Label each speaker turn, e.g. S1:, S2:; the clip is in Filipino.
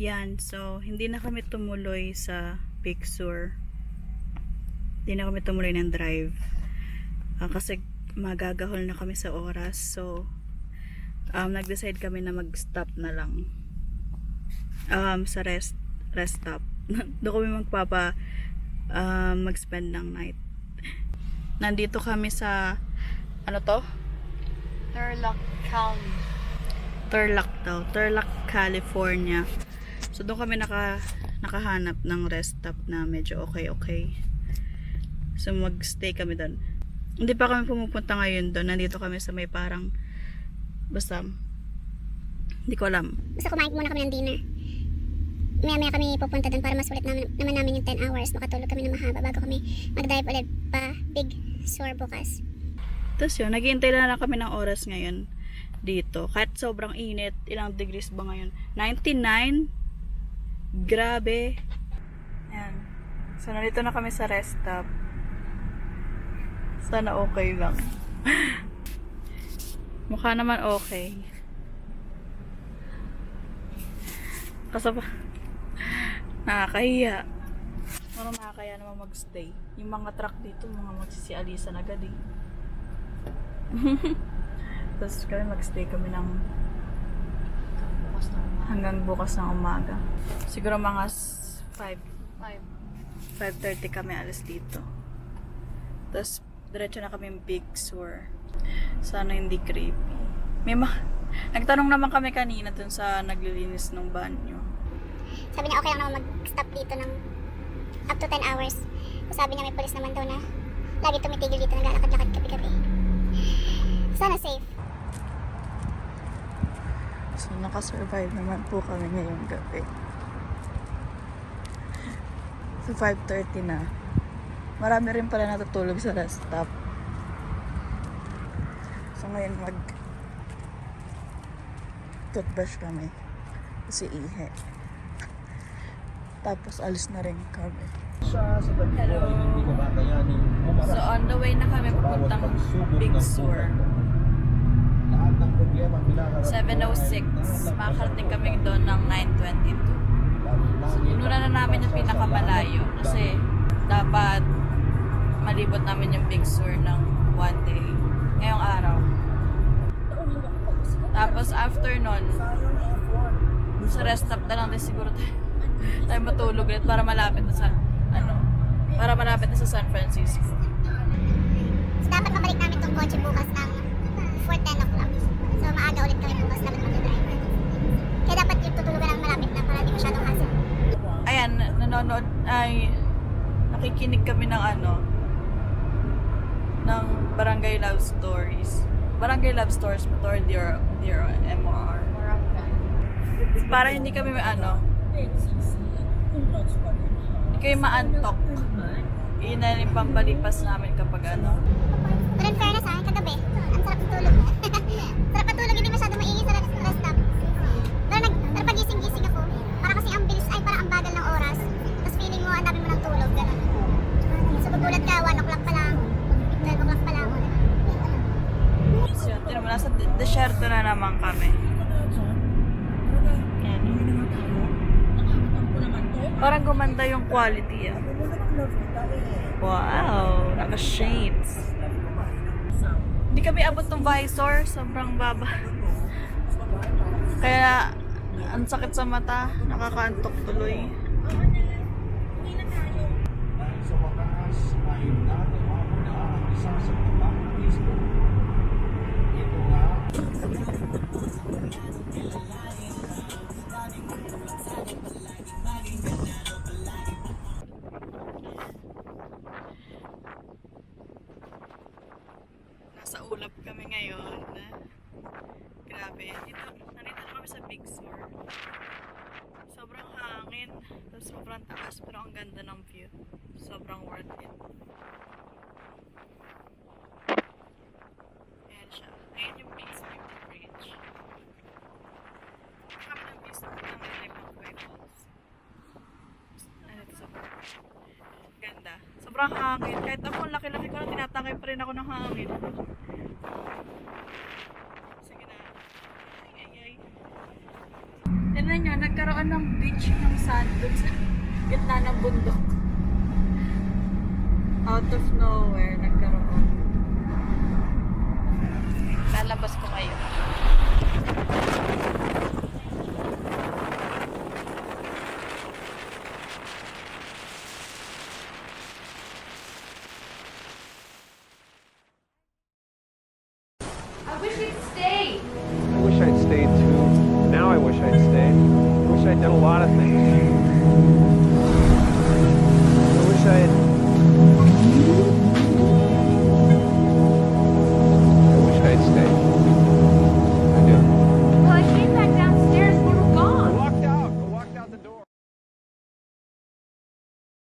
S1: Yan, so hindi na kami tumuloy sa Big Sur. Hindi na kami tumuloy ng drive. Kasi magagahol na kami sa oras. So, nag-decide kami na mag-stop na lang. Sa rest stop. Doon kami mag-spend ng night. Nandito kami sa ano to?
S2: Turlock County.
S1: Turlock, California. So doon kami nakahanap ng rest stop na medyo okay. So mag-stay kami doon. Hindi pa kami pumupunta ngayon doon. Nandito kami sa may parang basta hindi ko alam.
S3: Basta kumain muna kami ng dinner. Maya kami pupunta doon para masulit naman namin yung 10 hours. Makatulog kami na mahaba bago kami mag-dive ulit pa Big Sur bukas.
S1: Tapos yun, naghihintay na lang kami ng oras ngayon dito. Kahit sobrang init, ilang degrees ba ngayon? 99? Grabe. Ayan. So, nandito na kami sa rest stop. Sana okay lang. Mukha naman okay. Kasi pa, nakakahiya. Parang nakakaya naman magstay. Yung mga truck dito, mga magsisialisan agad eh. Tapos kami magstay kami ng hanggang bukas ng umaga. Siguro mga 5:30 kami alis dito. Tapos diretso na kami Big Sur. Sana hindi creepy. Nagtanong naman kami kanina dun sa naglilinis ng banyo.
S3: Sabi niya okay lang naman mag-stop dito ng up to 10 hours. Sabi niya may police naman daw na lagi tumitigil dito, naglalakad-lakad gabi-gabi. Sana safe.
S1: So nakasurvive naman po kami ngayong gabi. So 5:30 na. Marami rin pala natutulog sa rest stop. So ngayon toothbrush kami. Kasi ihe. Tapos alis na rin kami. Hello. So on the way na kami papuntang Big Sur. 7:06. Makakarating kami doon ng 9:22. So inuna na namin yung pinakamalayo kasi dapat malibot namin yung Big Sur ng one day ngayong araw. Tapos after nun, sa rest stop na lang din siguro tayo matulog ulit para malapit na sa San Francisco.
S3: So dapat mabalik namin tong kotse bukas ng 4:10 o'clock. So maaga ulit kami bukas dapat mag-drive. Kaya dapat yung tutulugan ng malapit na para di masyadong hassle.
S1: Ayan, nakikinig kami ng ng Barangay Love Stories. Barangay Love Stories or Dear MR. Para hindi kami hindi kayo maantok. Yun na yung pampalipas namin kapag
S3: Pero in fairness kagabi, ang sarap tulog. Sarap patulog, hindi masyado maingay sa rest stop. Pero pagising-gising ako, para kasi ang bagal ng oras. Tapos feeling mo, ang dami mo ng tulog, gano'n. So pagulat ka, 1 o'clock pa lang, 12 o'clock pa lang.
S1: So, yun, nasa desierto na naman kami. Yan. Parang gumanda yung quality Wow, naka-shades. Hindi kami abot ng visor, sobrang baba. Kaya ang sakit sa mata, nakakaantok tuloy. Nasa ulap kami ngayon. Grabe. Nandito na kami sa Big Sur. Sobrang hangin. Tapos sobrang taas. Pero ang ganda ng view. Sobrang worth it. Ayan siya. Ayan yung Big Sur Bridge. Kami ng Big Sur ng Limangway Falls. Ito sa ganda. Sobrang hangin. Kahit ako laki-laki ko na tinatangay pa rin ako ng hangin. Sige na. Ay. Tignan nyo, nagkaroon nagkaroon ng beach ng sand dun sa gitna ng bundok. Out of nowhere, nagkaroon. Lalabas ko kayo.
S2: I wish we'd stay.
S4: I wish I'd stayed too. Now I wish I'd stayed. I wish I'd done a lot of things. I wish I had